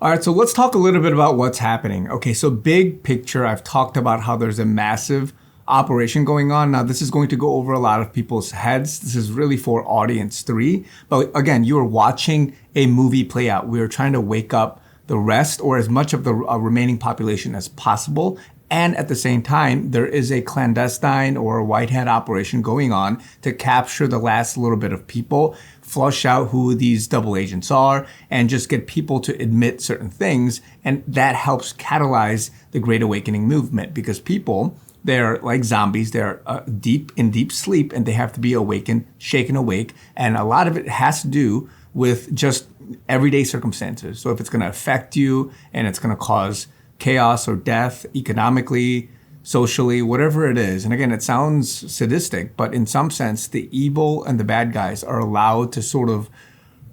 All right, so let's talk a little bit about what's happening. Okay, so big picture, I've talked about how there's a massive operation going on. Now, this is going to go over a lot of people's heads. This is really for audience 3. But again, you are watching a movie play out. We are trying to wake up the rest or as much of the remaining population as possible. And at the same time, there is a clandestine or a white hat operation going on to capture the last little bit of people, flush out who these double agents are, and just get people to admit certain things. And that helps catalyze the Great Awakening movement because people, they're like zombies. They're deep in deep sleep and they have to be awakened, shaken awake. And a lot of it has to do with just everyday circumstances. So if it's going to affect you and it's going to cause chaos or death economically, socially, whatever it is. And again, it sounds sadistic, but in some sense, the evil and the bad guys are allowed to sort of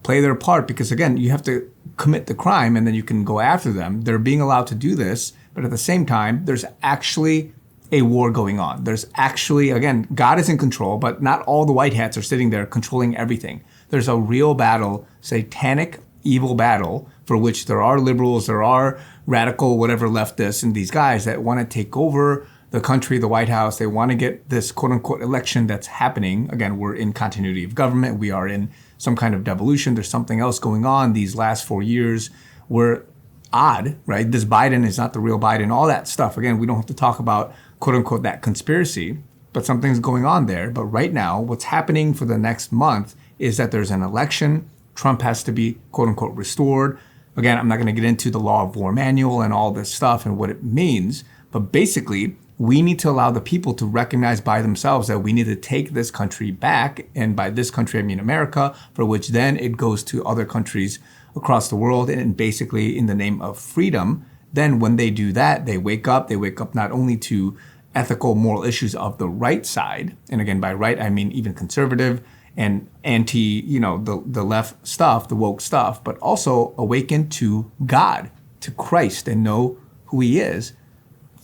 play their part because again, you have to commit the crime and then you can go after them. They're being allowed to do this, but at the same time, there's actually a war going on. There's actually, again, God is in control, but not all the white hats are sitting there controlling everything. There's a real battle, satanic, evil battle for which there are liberals, there are radical, whatever leftists, and these guys that want to take over the country, the White House. They want to get this quote unquote election that's happening. Again, we're in continuity of government. We are in some kind of devolution. There's something else going on. These last 4 years were odd, right? This Biden is not the real Biden, all that stuff. Again, we don't have to talk about quote unquote that conspiracy, but something's going on there. But right now, what's happening for the next month is that there's an election. Trump has to be quote unquote restored. Again, I'm not going to get into the law of war manual and all this stuff and what it means, but basically we need to allow the people to recognize by themselves that we need to take this country back. And by this country, I mean America, for which then it goes to other countries across the world. And basically in the name of freedom, then when they do that, they wake up not only to ethical, moral issues of the right side. And again, by right, I mean even conservative and anti, the left stuff, the woke stuff, but also awaken to God, to Christ, and know who he is,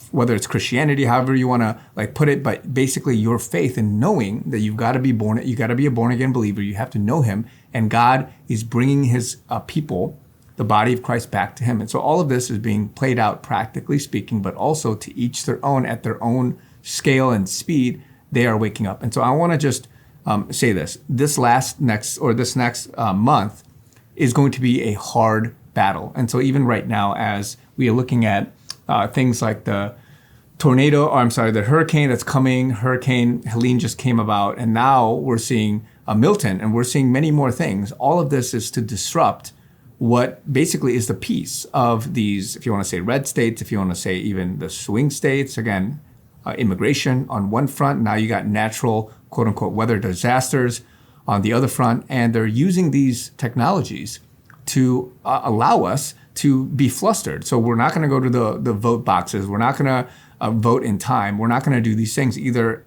whether it's Christianity, however you want to put it, but basically your faith in knowing that you got to be a born again believer. You have to know him, and God is bringing his people, the body of Christ, back to him. And so all of this is being played out, practically speaking, but also to each their own, at their own scale and speed, they are waking up. And so I want to just say this next month is going to be a hard battle. And so even right now, as we are looking at things like the hurricane that's coming, Hurricane Helene just came about, and now we're seeing Milton, and we're seeing many more things. All of this is to disrupt what basically is the peace of these, if you want to say red states, if you want to say even the swing states, again, immigration on one front. Now you got natural, quote unquote, weather disasters on the other front. And they're using these technologies to allow us to be flustered. So we're not going to go to the vote boxes. We're not going to vote in time. We're not going to do these things, either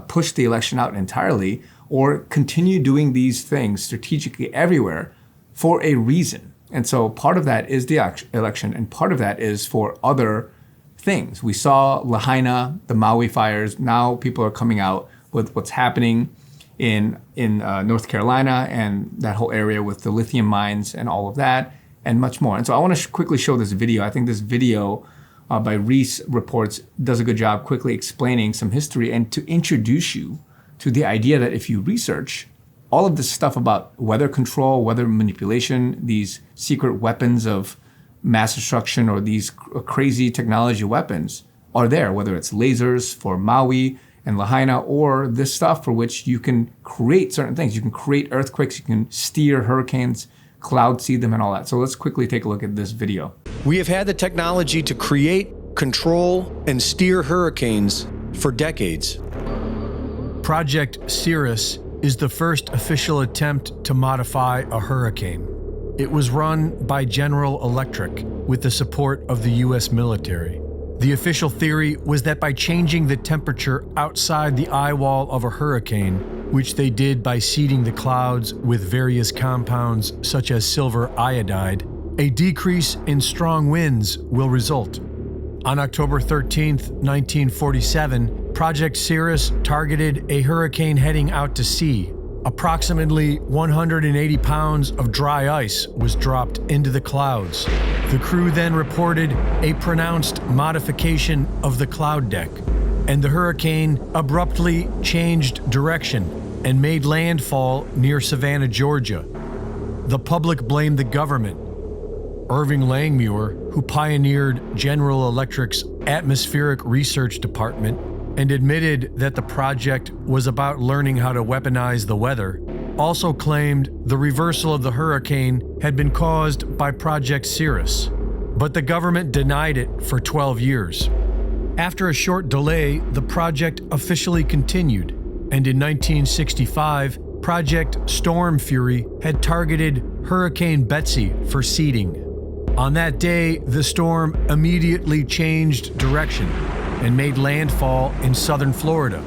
push the election out entirely or continue doing these things strategically everywhere for a reason. And so part of that is the election, and part of that is for other things. We saw Lahaina, the Maui fires. Now people are coming out with what's happening in North Carolina and that whole area with the lithium mines and all of that and much more. And so I want to quickly show this video. I think this video by Reese Reports does a good job quickly explaining some history and to introduce you to the idea that if you research all of this stuff about weather control, weather manipulation, these secret weapons of mass destruction or these crazy technology weapons are there, whether it's lasers for Maui and Lahaina or this stuff for which you can create certain things. You can create earthquakes, you can steer hurricanes, cloud seed them and all that. So let's quickly take a look at this video. We have had the technology to create, control, and steer hurricanes for decades. Project Cirrus is the first official attempt to modify a hurricane. It was run by General Electric with the support of the U.S. military. The official theory was that by changing the temperature outside the eye wall of a hurricane, which they did by seeding the clouds with various compounds such as silver iodide, a decrease in strong winds will result. On October 13, 1947, Project Cirrus targeted a hurricane heading out to sea. Approximately 180 pounds of dry ice was dropped into the clouds. The crew then reported a pronounced modification of the cloud deck, and the hurricane abruptly changed direction and made landfall near Savannah, Georgia. The public blamed the government. Irving Langmuir, who pioneered General Electric's atmospheric research department and admitted that the project was about learning how to weaponize the weather, also claimed the reversal of the hurricane had been caused by Project Cirrus. But the government denied it for 12 years. After a short delay, the project officially continued, and in 1965, Project Storm Fury had targeted Hurricane Betsy for seeding. On that day, the storm immediately changed direction and made landfall in southern Florida.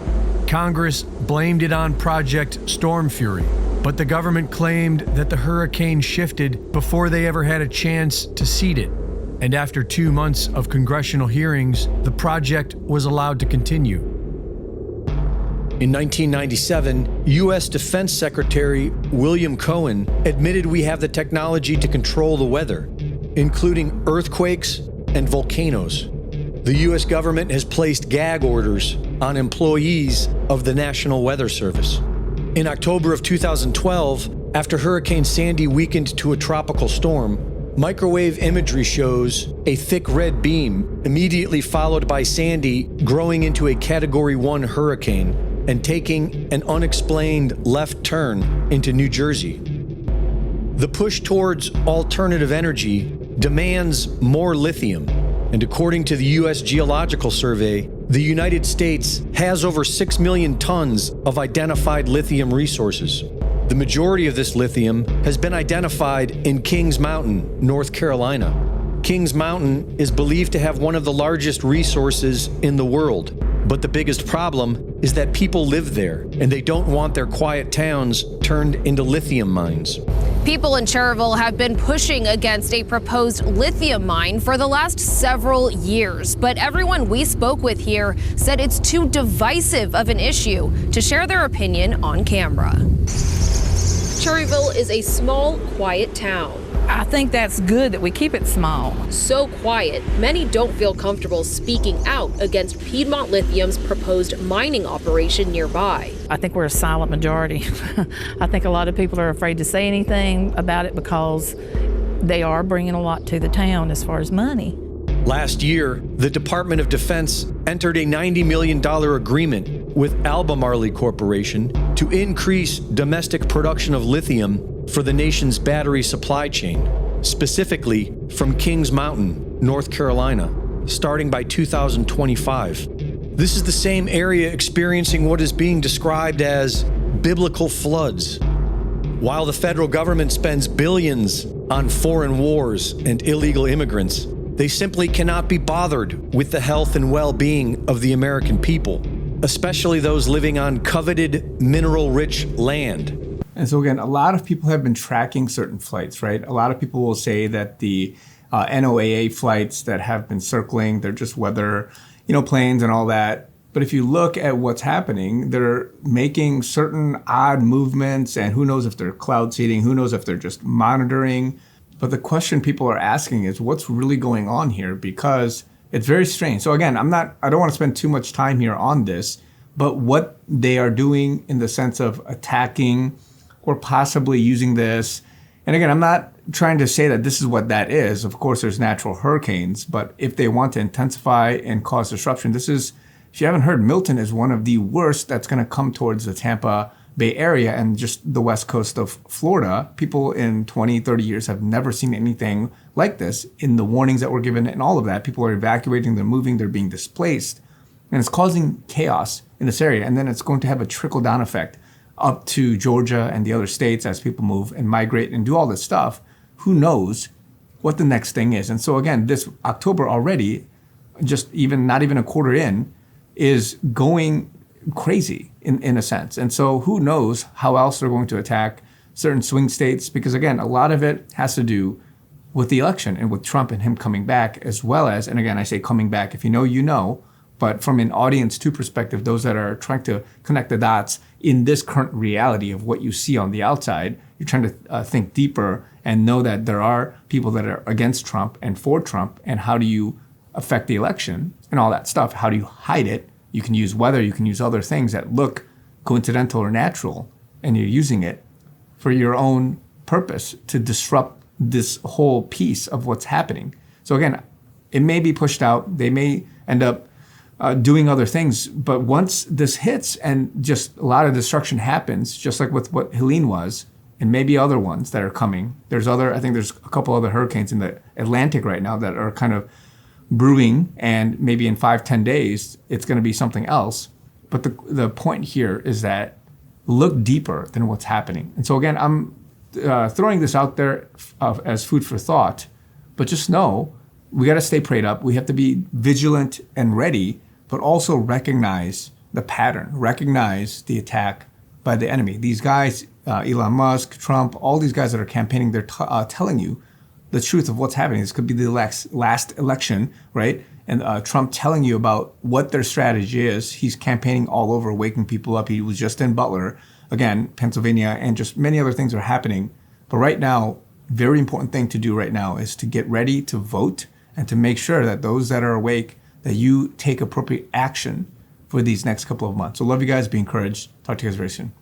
Congress blamed it on Project Storm Fury, but the government claimed that the hurricane shifted before they ever had a chance to seed it. And after 2 months of congressional hearings, the project was allowed to continue. In 1997, U.S. Defense Secretary William Cohen admitted we have the technology to control the weather, including earthquakes and volcanoes. The U.S. government has placed gag orders on employees of the National Weather Service. In October of 2012, after Hurricane Sandy weakened to a tropical storm, microwave imagery shows a thick red beam immediately followed by Sandy growing into a Category 1 hurricane and taking an unexplained left turn into New Jersey. The push towards alternative energy demands more lithium, and according to the U.S. Geological Survey, the United States has over 6 million tons of identified lithium resources. The majority of this lithium has been identified in Kings Mountain, North Carolina. Kings Mountain is believed to have one of the largest resources in the world, but the biggest problem is that people live there, and they don't want their quiet towns turned into lithium mines. People in Cherville have been pushing against a proposed lithium mine for the last several years, but everyone we spoke with here said it's too divisive of an issue to share their opinion on camera. Cherryville is a small, quiet town. I think that's good that we keep it small. So quiet, many don't feel comfortable speaking out against Piedmont Lithium's proposed mining operation nearby. I think we're a silent majority. I think a lot of people are afraid to say anything about it because they are bringing a lot to the town as far as money. Last year, the Department of Defense entered a $90 million agreement with Albemarle Corporation to increase domestic production of lithium for the nation's battery supply chain, specifically from Kings Mountain, North Carolina, starting by 2025. This is the same area experiencing what is being described as biblical floods. While the federal government spends billions on foreign wars and illegal immigrants, they simply cannot be bothered with the health and well-being of the American people, especially those living on coveted mineral-rich land. And so again, a lot of people have been tracking certain flights, right? A lot of people will say that the NOAA flights that have been circling, they're just weather, planes and all that. But if you look at what's happening, they're making certain odd movements, and who knows if they're cloud seeding, who knows if they're just monitoring. But the question people are asking is what's really going on here, because it's very strange. So again, I don't want to spend too much time here on this, but what they are doing in the sense of attacking or possibly using this. And again, I'm not trying to say that this is what that is. Of course, there's natural hurricanes, but if they want to intensify and cause disruption, this is, if you haven't heard, Milton is one of the worst that's going to come towards the Tampa Bay Area and just the west coast of Florida. People in 20, 30 years have never seen anything like this. In the warnings that were given and all of that, people are evacuating, they're moving, they're being displaced. And it's causing chaos in this area. And then it's going to have a trickle-down effect up to Georgia and the other states as people move and migrate and do all this stuff. Who knows what the next thing is? And so again, this October already, just not even a quarter in, is going crazy in a sense. And so who knows how else they're going to attack certain swing states, because again, a lot of it has to do with the election and with Trump and him coming back, as well as, and again, I say coming back, if you know, But from an audience two perspective, those that are trying to connect the dots in this current reality of what you see on the outside, you're trying to think deeper and know that there are people that are against Trump and for Trump, and how do you affect the election and all that stuff? How do you hide it? You can use weather, you can use other things that look coincidental or natural, and you're using it for your own purpose to disrupt this whole piece of what's happening. So again, it may be pushed out. They may end up doing other things. But once this hits and just a lot of destruction happens, just like with what Helene was, and maybe other ones that are coming. I think there's a couple other hurricanes in the Atlantic right now that are kind of brewing, and maybe in 5-10 days, it's going to be something else. But the point here is that look deeper than what's happening. And so again, I'm throwing this out there as food for thought, but just know we got to stay prayed up. We have to be vigilant and ready, but also recognize the pattern, recognize the attack by the enemy. These guys, Elon Musk, Trump, all these guys that are campaigning, they're telling you the truth of what's happening. This could be the last election, right? And Trump telling you about what their strategy is. He's campaigning all over, waking people up. He was just in Butler, again, Pennsylvania, and just many other things are happening. But right now, very important thing to do right now is to get ready to vote and to make sure that those that are awake, that you take appropriate action for these next couple of months. So love you guys. Be encouraged. Talk to you guys very soon.